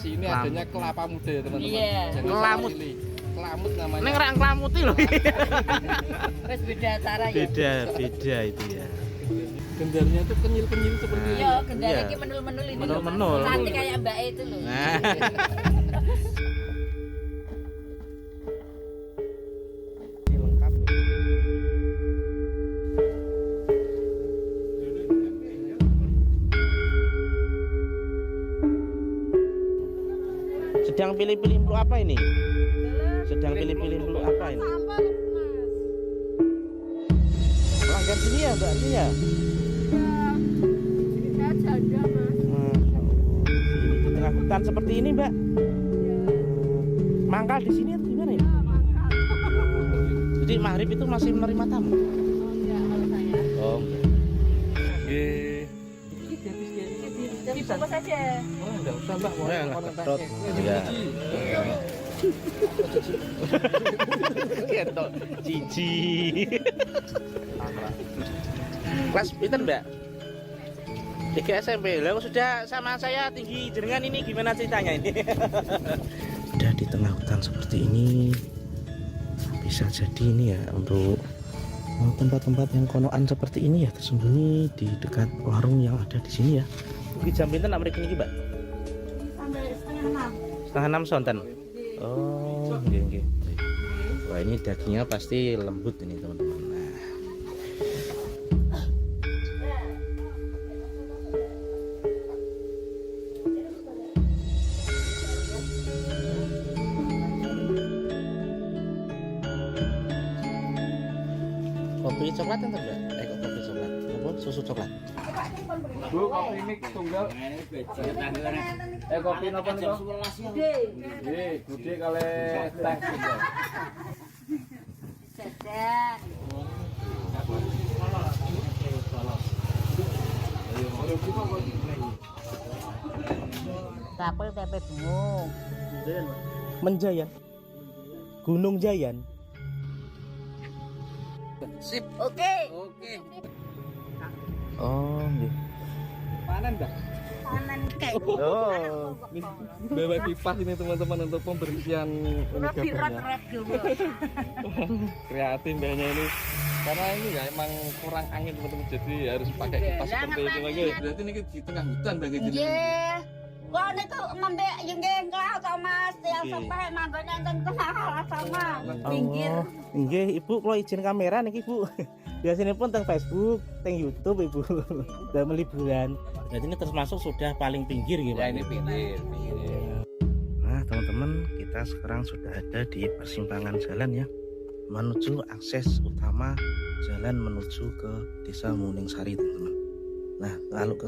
Sini adanya kelapa muda ya teman-teman. Iya. Kelamut. Kelamut namanya. Neng rak ngelamuti loh. Terus beda cara ya. Beda itu ya. Gendarnya tuh kenyil-kenyil seperti ini. Iya, gendara Iya. iki menul-menul ini. Menul-menul. Cantik kayak Mbak E itu loh. Nah. Ini lengkap. Sedang pilih-pilih peluk apa ini? Sedang pilih-pilih peluk apa ini? Pelanggan sini ya Mbak ini ya? Saya janda, Mas. Masya Allah. Ini di tengah hutan seperti ini Mbak. Mangkal di sini atau gimana ya? Mangkal. Jadi maghrib itu masih menerima tamu? Oh, enggak, kalau saya. Oh. Nggih. Dibungkus aja. Oh, enggak usah Mbak. Mau Ya, orang ketot. tanya. Iya. Ketok cici. Kelas pinten Mbak? 3 SMP. Lah sudah sama saya tinggi jenengan ini gimana ceritanya ini? Sudah di tengah hutan seperti ini. Bisa jadi ini ya untuk tempat-tempat yang konoan seperti ini ya tersembunyi di dekat warung yang ada di sini ya. Iki jam pinten nak mriki niki, Mbak? Sampai setengah 6. Setengah 6 sonten. Oh, nggih nggih. Wah, ini dagingnya pasti lembut ini, teman-teman. Nah. Kopi coklat entar enggak? Kok kopi coklat? Apa susu coklat? Bu, kopi mix tunggal. Kopi napa niku? Nggih, gede kali teh. Jajan. Tapel tempe bungung. Menjayan. Gunung Jayan. Sip. Oke. Oke. Oh, nggih. Panen, Mbak. Panen kayak Oh. Bawa kipas ini teman-teman untuk pembersihan ini gabahnya. Rot juga. Kreatif mbaknya ini. Karena ini ya emang kurang angin teman-teman, jadi harus pakai kipas Lah, seperti itu ngapain lagi. ya? Berarti ini di tengah hutan bagi jenis. Nggih. Kok niku ngembek nggih engkau to Mas, yang Nggih. sampai manggonnya enten tengah sama pinggir. Oh, nggih, Ibu kalau izin kamera niki, Bu. Biasanya pun teng Facebook, teng YouTube, Ibu. Dalam liburan. Berarti ini termasuk sudah paling pinggir gitu. Ya ini pinggir. Nah, teman-teman, kita sekarang sudah ada di persimpangan jalan ya, menuju akses utama jalan menuju ke Desa Muningsari, teman-teman. Nah, kalau ke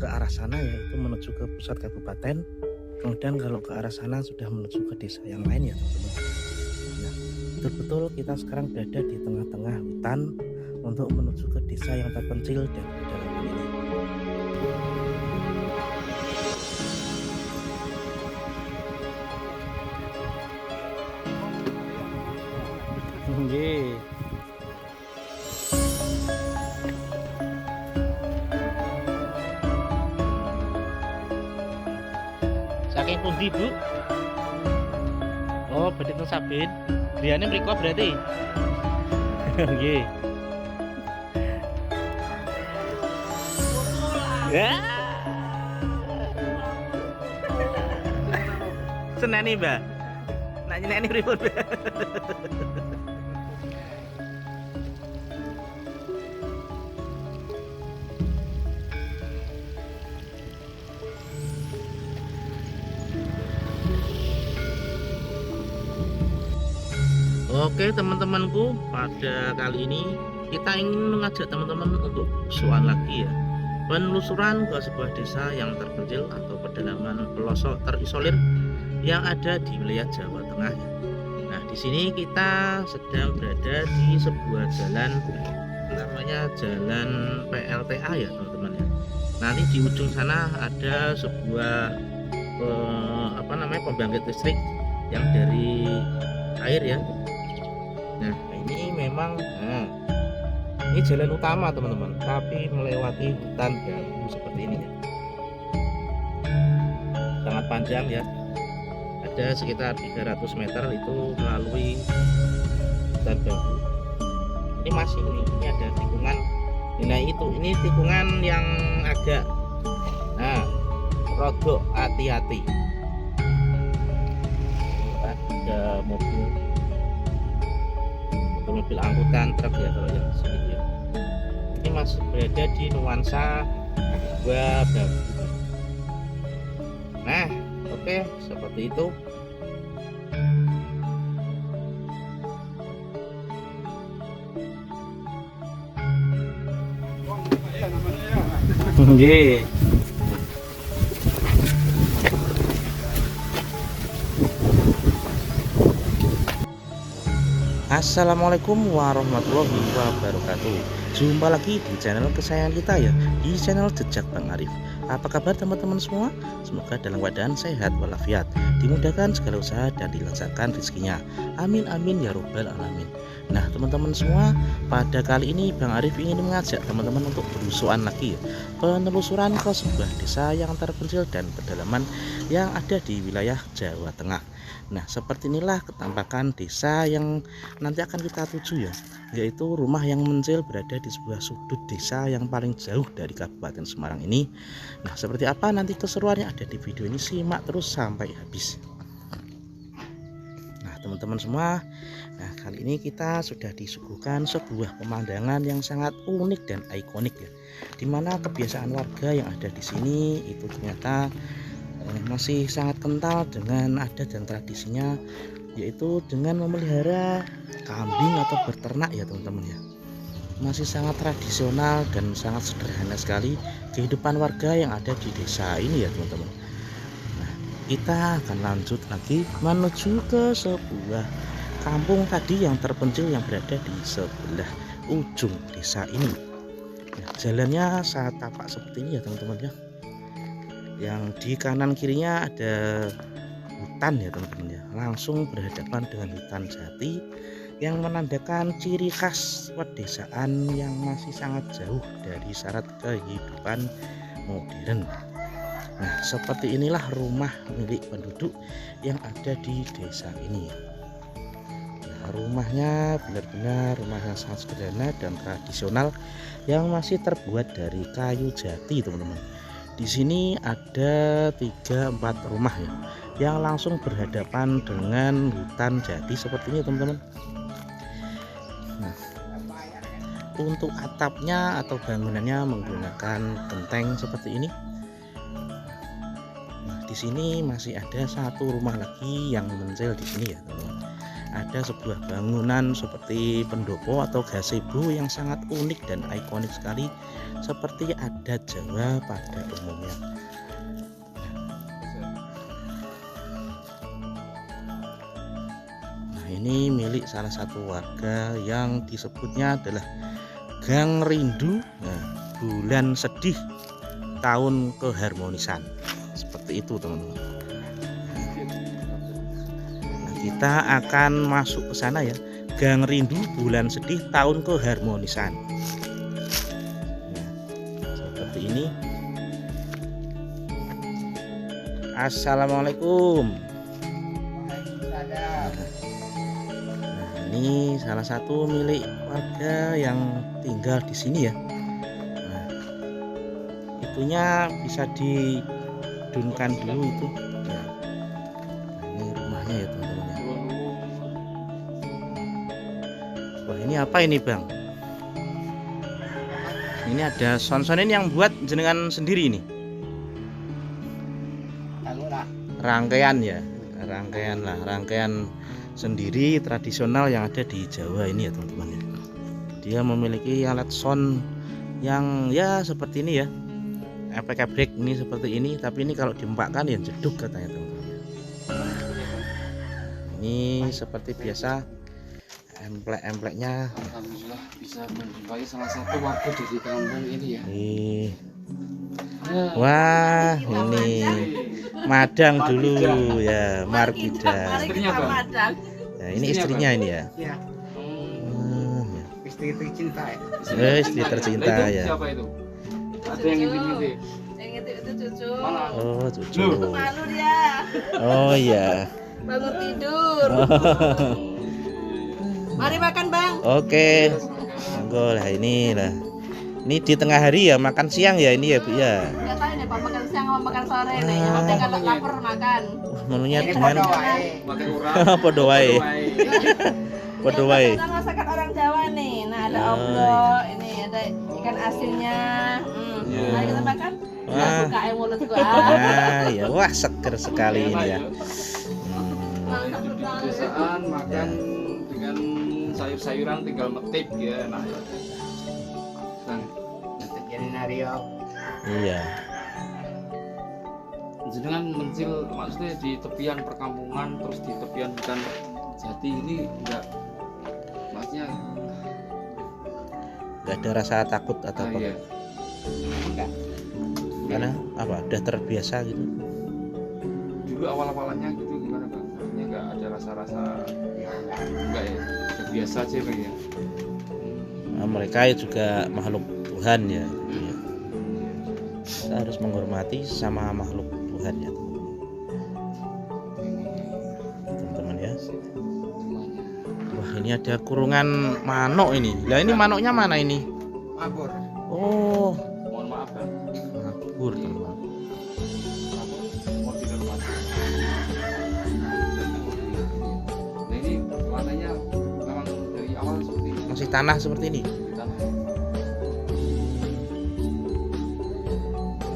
arah sana ya itu menuju ke pusat kabupaten. Kemudian kalau ke arah sana sudah menuju ke desa yang lain ya, teman-teman. Nah, betul-betul kita sekarang berada di tengah-tengah hutan untuk menuju ke desa yang terpencil dan pedalaman ini. Nggih. Saking pundi, Bu? Oh, berarti teng Sabin. Griyane mriko berarti. Nggih. Ya. Seneni, Mbak. Nak nyeneni pripun, Mbak? Oke teman-temanku, pada kali ini kita ingin mengajak teman-teman untuk soal lagi ya, penelusuran ke sebuah desa yang terpencil atau pedalaman pelosok terisolir yang ada di wilayah Jawa Tengah. Nah, di sini kita sedang berada di sebuah jalan namanya Jalan PLTA ya teman-teman ya. Nanti di ujung sana ada sebuah pembangkit listrik yang dari air ya. Nah, ini memang ini jalan utama teman-teman, tapi melewati hutan bambu seperti ini ya. Sangat panjang ya, ada sekitar 300 meter itu melalui hutan bambu. Ini masih ini ada tikungan. Nah itu, ini tikungan yang agak rodok hati-hati. Ada mobil angkutan truk ya kalau yang sini ya. Ini masih berada di nuansa gua bambu. Nah, oke, seperti itu. Nggih. Assalamualaikum warahmatullahi wabarakatuh. Jumpa lagi di channel kesayangan kita ya, di channel Jejak Bang Arif. Apa kabar teman-teman semua? Semoga dalam keadaan sehat walafiat, dimudahkan segala usaha dan dilancarkan rezekinya. Amin amin ya robbal alamin. Nah teman-teman semua, pada kali ini Bang Arif ingin mengajak teman-teman untuk berusuhan lagi ya, penelusuran ke sebuah desa yang terpencil dan pedalaman yang ada di wilayah Jawa Tengah. Nah seperti inilah ketampakan desa yang nanti akan kita tuju ya, yaitu rumah yang mencil berada di sebuah sudut desa yang paling jauh dari Kabupaten Semarang ini. Nah seperti apa nanti keseruannya ada di video ini, simak terus sampai habis. Nah teman-teman semua, nah kali ini kita sudah disuguhkan sebuah pemandangan yang sangat unik dan ikonik ya, dimana kebiasaan warga yang ada di sini itu ternyata masih sangat kental dengan adat dan tradisinya, yaitu dengan memelihara kambing atau berternak ya teman-teman ya. Masih sangat tradisional dan sangat sederhana sekali kehidupan warga yang ada di desa ini ya teman-teman. Nah, kita akan lanjut lagi menuju ke sebuah kampung tadi yang terpencil yang berada di sebelah ujung desa ini. Nah, jalannya saat tapak seperti ini ya teman-teman ya. Yang di kanan kirinya ada hutan ya teman-teman ya, langsung berhadapan dengan hutan jati yang menandakan ciri khas pedesaan yang masih sangat jauh dari syarat kehidupan modern. Nah seperti inilah rumah milik penduduk yang ada di desa ini. Nah, rumahnya benar-benar rumah yang sangat sederhana dan tradisional yang masih terbuat dari kayu jati teman-teman. Di sini ada 3-4 rumah ya, yang langsung berhadapan dengan hutan jati seperti ini teman-teman. Nah, untuk atapnya atau bangunannya menggunakan genteng seperti ini. Nah, di sini masih ada satu rumah lagi yang mencil di sini ya teman-teman. Ada sebuah bangunan seperti pendopo atau gazebo yang sangat unik dan ikonik sekali, seperti adat Jawa pada umumnya. Nah ini milik salah satu warga yang disebutnya adalah Gang Rindu, nah, bulan sedih, tahun keharmonisan. Seperti itu teman-teman. Kita akan masuk ke sana ya, Gang Rindu bulan sedih tahun keharmonisan. Nah, seperti ini. Assalamualaikum. Nah, ini salah satu milik warga yang tinggal di sini ya. Nah, itunya bisa didunkan dulu itu. Ya. Nah, ini rumahnya ya teman-teman. Wah ini apa ini bang? Ini ada sound-sound yang buat jenengan sendiri ini. Rangkaian ya, rangkaian sendiri tradisional yang ada di Jawa ini ya teman-teman ya. Dia memiliki alat sound yang ya seperti ini ya, efek break ini seperti ini, tapi ini kalau diempakkan ya jeduk katanya teman-teman. Ini seperti biasa. Emplek-empleknya alhamdulillah bisa menjumpai salah satu warga dari kampung ini ya. Wah ini madang dulu ya, Margida. Istrinya bang. Nah, ini istrinya ini ya. Ya, istri tercinta ya. Istri tercinta Nah, itu ya. siapa itu? Ada yang ngintip-ngintip. Itu cucu. Oh, cucu. Itu malu dia. Oh iya. Bangun tidur. Mari makan, Bang. Oke. Monggo lah ini lah. Ini di tengah hari ya, makan siang ya ini ya, Bu ya. Enggak tahu nih, Pak, makan siang sama makan sore nih. Yang penting kalau lapar makan. Menunya dengan Pakai urap. podo wae. Podo wae. Kita masakan orang Jawa nih. Nah, ada oblok, ini ada ikan asinnya. Mari kita makan. Wah. Buka mulut gua. Nah, ya wah seger sekali ini ya. Mantap Di banget. pedesaan makan dengan sayur-sayuran tinggal metip ya enak ya. Iya. Jenengan mencil maksudnya di tepian perkampungan terus di tepian hutan jati ini enggak maksudnya Nggak ada rasa takut atau apa? iya. Karena apa? Udah terbiasa gitu. Dulu awal-awalannya gitu gimana Bang? Maksudnya enggak ada rasa-rasa enggak ya? Udah biasa aja Bang ya. Nah, mereka juga makhluk Tuhan ya. Kita harus menghormati sama makhluk Tuhan ya, teman-teman ya. Wah, ini ada kurungan manuk ini. Lah ini manuknya mana ini? Mabur. Oh, Mohon maaf Bang. mabur teman. Mau di dalam mati. Nah ini lantainya memang dari awal seperti ini. Masih tanah seperti ini. Di tanah.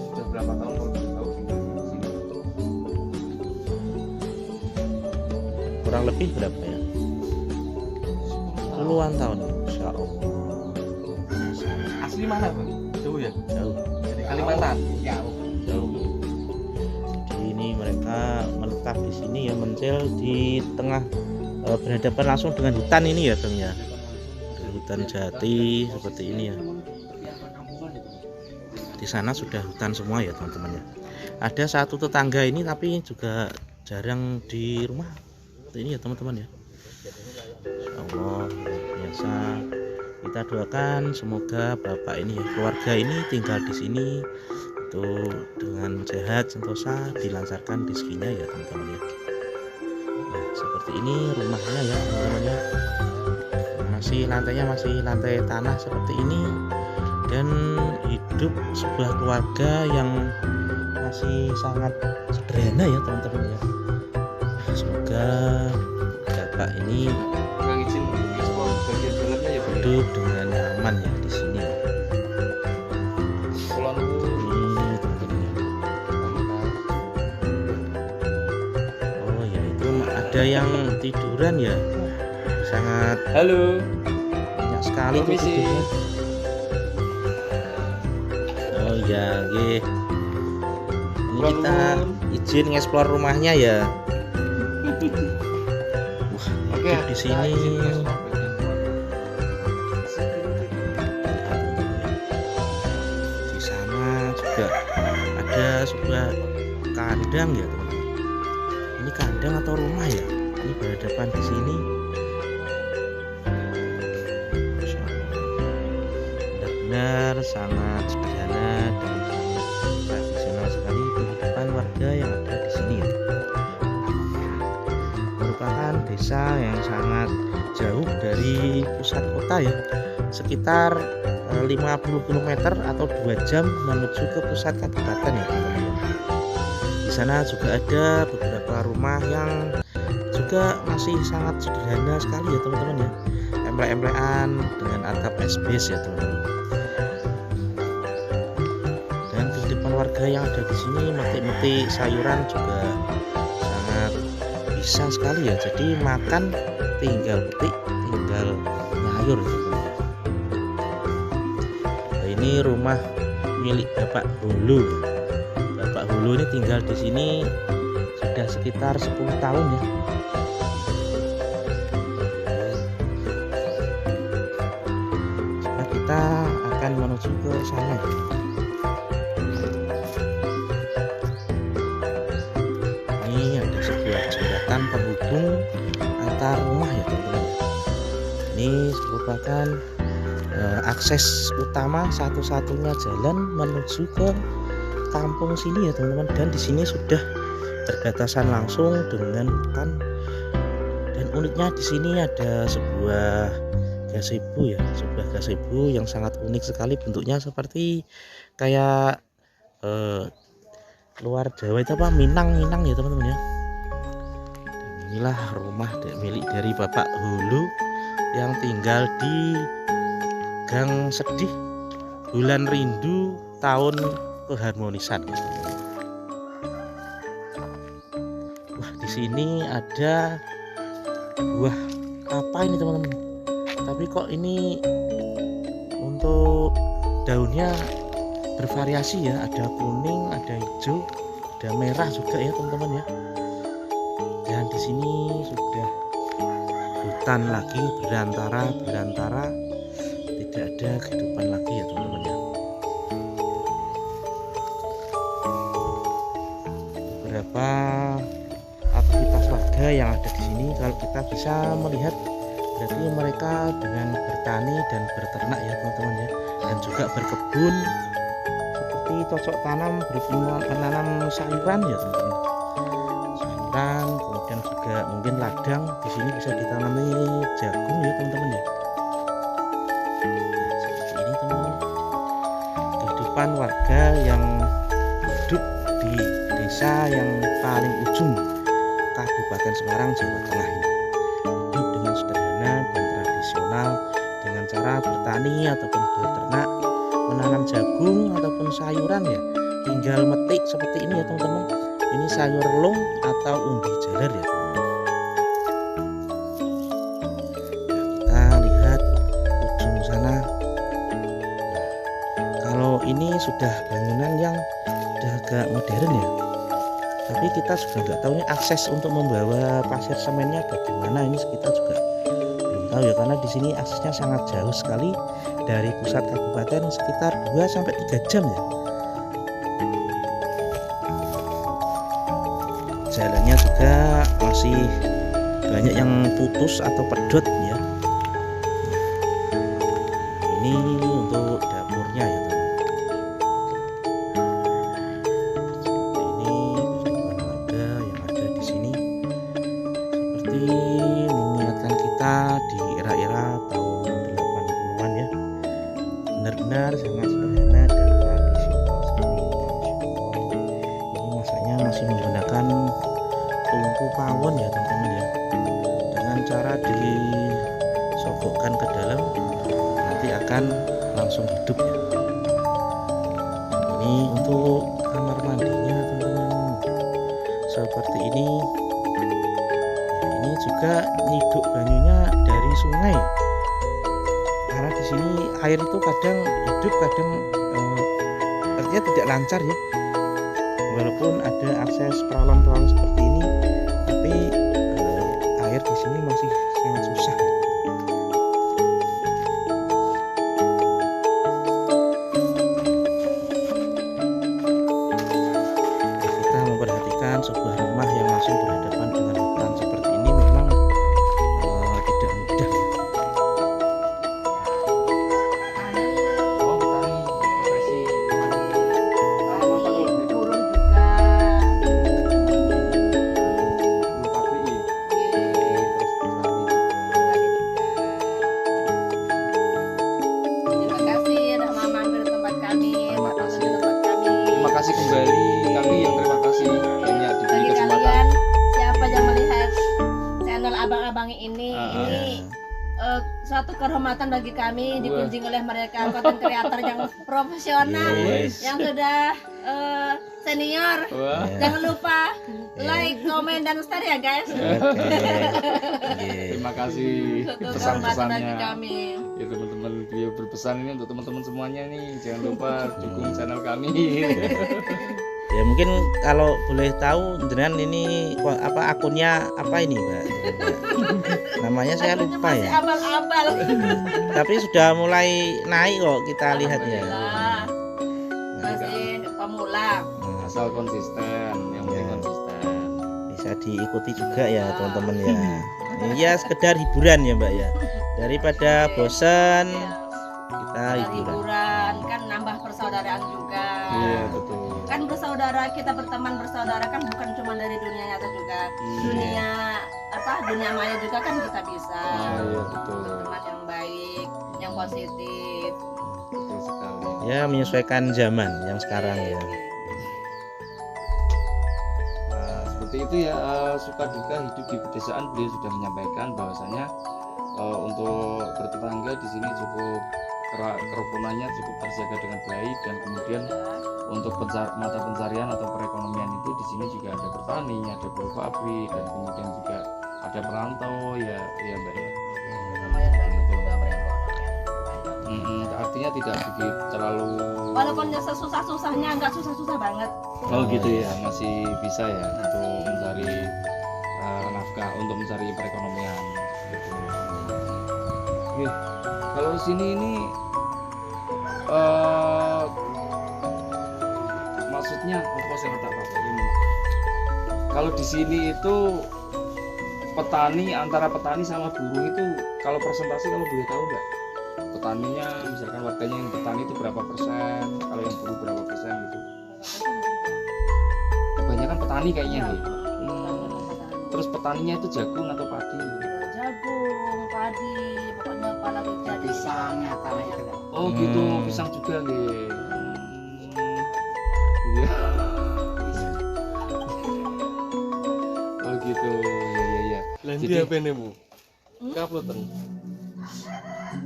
Sudah berapa tahun kalau boleh tahu tinggal di sini? Kurang lebih berapa ya? Puluhan tahun. Insya Allah. Asli mana Bang? Jauh ya? Jauh. Dari Kalimantan. Jauh. Jadi ini mereka menetap di sini ya, mencil di tengah berhadapan langsung dengan hutan ini ya Bang ya. Hutan jati seperti ini ya. Di sana sudah hutan semua ya teman-teman ya. Ada satu tetangga ini tapi juga jarang di rumah seperti ini ya teman-teman ya. Insya Allah luar biasa. Kita doakan semoga bapak ini ya, keluarga ini tinggal di sini itu dengan sehat sentosa, dilancarkan rezekinya ya teman-teman ya. Nah, seperti ini rumahnya ya teman-teman ya. Masih lantainya masih lantai tanah seperti ini dan hidup sebuah keluarga yang masih sangat sederhana ya teman-teman ya. Semoga bapak ini Bang izin ekspor bagian dalamnya ya Bang. hidup dengan nyaman ya di sini. Pulau Ini teman-teman ya. Oh ya itu ada yang tiduran ya. Sangat Halo. banyak sekali tuh Permisi. tidurnya. Oh ya, nggih. Ini Pulau kita izin ngeksplor rumahnya ya. Wah, Oke. hidup di sini. Di sana juga ada sebuah kandang ya teman-teman. Ini kandang atau rumah ya? Ini berhadapan di sini. Masya Allah. Benar-benar sangat sederhana dan sangat tradisional sekali kehidupan warga yang ada di sini ya. Merupakan desa yang sangat jauh dari pusat kota ya, sekitar 50 km atau 2 jam menuju ke pusat kabupaten ya teman-teman. Di sana juga ada beberapa rumah yang juga masih sangat sederhana sekali ya teman-teman ya, emplek-emplekan dengan atap asbes ya teman-teman. Dan kehidupan warga yang ada di sini metik-metik sayuran juga sangat bisa sekali ya. Jadi makan tinggal petik, tinggal nyayur ya teman-teman. Nah, ini rumah milik Bapak Hulu. Bapak Hulu ini tinggal di sini sudah sekitar 10 tahun ya. Nah, kita akan menuju ke sana. Ini ada sebuah jembatan penghubung antar rumah ya teman-teman. Ini merupakan akses utama satu-satunya jalan menuju ke kampung sini ya teman-teman, dan di sini sudah berbatasan langsung dengan hutan. Dan uniknya di sini ada sebuah gazebo ya, sebuah gazebo yang sangat unik sekali, bentuknya seperti kayak luar Jawa itu apa, Minang ya teman-teman ya. Dan inilah rumah milik dari Bapak Hulu yang tinggal di Gang Sedih, Bulan Rindu, Tahun Keharmonisan. Wah, di sini ada buah apa ini teman-teman? Tapi kok ini untuk daunnya bervariasi ya, ada kuning, ada hijau, ada merah juga ya teman-teman ya. Dan di sini sudah hutan lagi, berantara, tidak ada kehidupan lagi ya teman-teman ya. Beberapa aktivitas warga yang ada di sini, kalau kita bisa melihat, berarti mereka dengan bertani dan berternak ya teman-teman ya, dan juga berkebun seperti cocok tanam, menanam sayuran ya teman-teman. Sayuran, kemudian juga mungkin ladang, di sini bisa ditanami jagung ya teman-teman ya. Nah, seperti ini teman-teman, kehidupan warga yang hidup di desa yang paling ujung Kabupaten Semarang, Jawa Tengah ini. Hidup dengan sederhana dan tradisional dengan cara bertani ataupun berternak, menanam jagung ataupun sayuran ya, tinggal metik seperti ini ya teman-teman. Ini sayur relung atau umbi jalar ya teman-teman. Nah, kita lihat ujung sana. Nah, kalau ini sudah bangunan yang sudah agak modern ya, tapi kita juga nggak tahu ini akses untuk membawa pasir semennya bagaimana, ini kita juga belum tahu ya, karena di sini aksesnya sangat jauh sekali dari pusat kabupaten, sekitar 2-3 jam ya. Jalannya juga masih banyak yang putus atau pedot ya. Ini untuk dapurnya ya teman. Mengingatkan kita di era-era tahun 80-an ya, benar-benar sangat sederhana dan tradisional sekali. Ini masaknya masih menggunakan tungku pawon ya teman-teman ya, dengan cara disogokkan ke dalam nanti akan langsung hidup ya. Ini untuk kamar mandinya teman-teman, seperti ini. Ini juga nyiduk banyunya dari sungai, karena di sini air itu kadang hidup, kadang artinya tidak lancar ya. Walaupun ada akses peralan-peralan seperti ini, tapi air di sini masih sangat susah ya. Kita memperhatikan sebuah rumah yang langsung berhadapan dengan hutan seperti ini memang tidak mudah ya. Oh, petani profesi Turun juga. pabrik ya. Terus Terima kasih udah mau mampir ke tempat kami. Terima kasih. Di tempat kami. terima kasih kembali, kami yang terima kasih banyak diberi Bagi kesempatan. kalian siapa yang melihat channel abang-abang ini suatu kehormatan bagi kami dikunjungi oleh mereka konten kreator yang profesional, Yes. yang sudah senior. Wah, Jangan lupa like, komen, dan share ya guys. terima kasih Suatu kehormatan bagi pesan-pesannya. kami. Ya teman-teman, beliau berpesan ini untuk teman-teman semuanya nih, jangan lupa dukung channel kami. Ya mungkin kalau boleh tahu jenengan ini apa akunnya apa ini Mbak? Namanya saya lupa Masih ya. abal-abal. Tapi sudah mulai naik kok kita lihat ya. Alhamdulillah. Masih pemula. Asal konsisten, yang penting konsisten. Bisa diikuti juga ya teman-teman ya. Ini ya sekedar hiburan ya Mbak ya. Daripada bosan kita Ada hiburan. hiburan kan nambah persaudaraan juga. Iya betul. Kan kita berteman bersaudara kan bukan cuma dari dunia nyata juga, dunia maya juga kan kita bisa. Iya betul. Teman yang baik, yang positif. Betul sekali. Ya menyesuaikan zaman yang sekarang ya. Nah, seperti itu ya, suka duka hidup di pedesaan. Beliau sudah menyampaikan bahwasanya untuk bertetangga di sini cukup kerukunannya cukup terjaga dengan baik, dan kemudian untuk mata pencarian atau perekonomian itu di sini juga ada bertani, ada buruh pabrik, dan kemudian juga ada perantau ya Mbak ya. Lumayan banyak juga perekonomian. Artinya tidak begitu terlalu, Walaupun susah-susahnya nggak susah-susah banget. oh gitu ya, masih bisa ya untuk mencari nafkah, untuk mencari perekonomian gitu. Oke, kalau sini ini maksudnya apa sih kata Bapak ini? Kalau di sini itu petani, antara petani sama buruh itu kalau persentase kalau boleh tahu nggak? Petaninya misalkan warganya yang petani itu berapa persen, kalau yang buruh berapa persen gitu? Kebanyakan petani kayaknya nih. Terus petaninya itu jagung atau padi? Jagung, padi, pokoknya apalagi jadi Pisangnya tanah itu. Oh gitu, pisang juga nih. Iya. Oh gitu, iya. Lendi Jadi- HP ini Bu? Kaploten.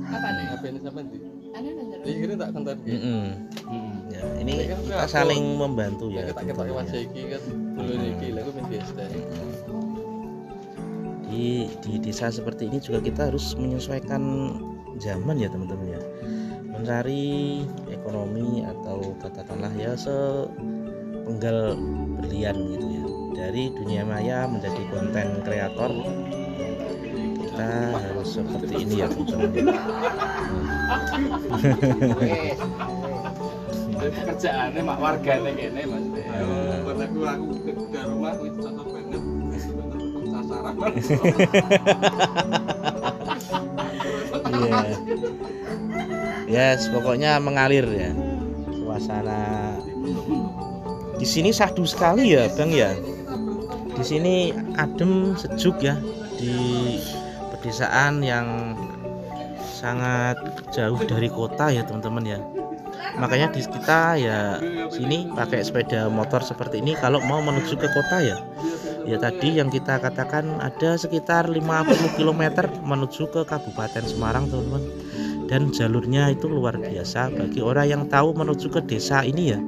apa nih? HP ini sampai di. Anu nang Iki kira tak konten iki. Ya, ini kita saling membantu ya. Kita teman-teman wajah ya. iki kan dulu iki lha ku biasa. Di desa seperti ini juga kita harus menyesuaikan zaman ya teman-teman ya, mencari ekonomi atau katakanlah ya sepenggal berlian gitu ya, dari dunia maya menjadi konten kreator. Kita harus seperti ini ya teman-teman ya. Pekerjaannya mak warganya kene maksudnya. Buat aku ke rumah aku itu cocok banget. Sasaran. Iya. Yes, pokoknya mengalir ya suasana. Di sini syahdu sekali ya, Bang ya. Di sini adem, sejuk ya, di pedesaan yang sangat jauh dari kota ya, teman-teman ya. Makanya di kita ya sini pakai sepeda motor seperti ini kalau mau menuju ke kota ya. Ya tadi yang kita katakan ada sekitar 50 km menuju ke Kabupaten Semarang teman-teman. Dan jalurnya itu luar biasa bagi orang yang tahu menuju ke desa ini ya.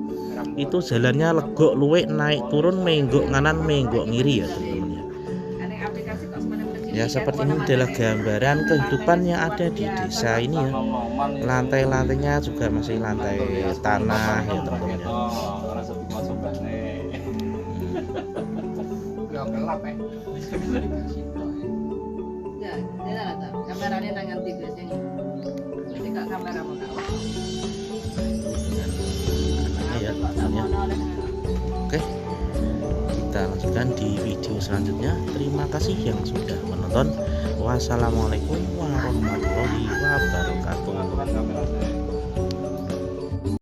Itu jalannya legok luwek naik turun menggok nganan menggok ngiri ya teman-teman ya. Ya seperti ini adalah gambaran kehidupan yang ada di desa ini ya. Lantai-lantainya juga masih lantai tanah ya teman-teman ya. Gelap ya. Ya, ini lah tak. Kameranya tangan tiga sini. Jadi kak kamera mau kau. Ya, teman-teman ya. Oke, kita lanjutkan di video selanjutnya. Terima kasih yang sudah menonton. Wassalamualaikum warahmatullahi wabarakatuh.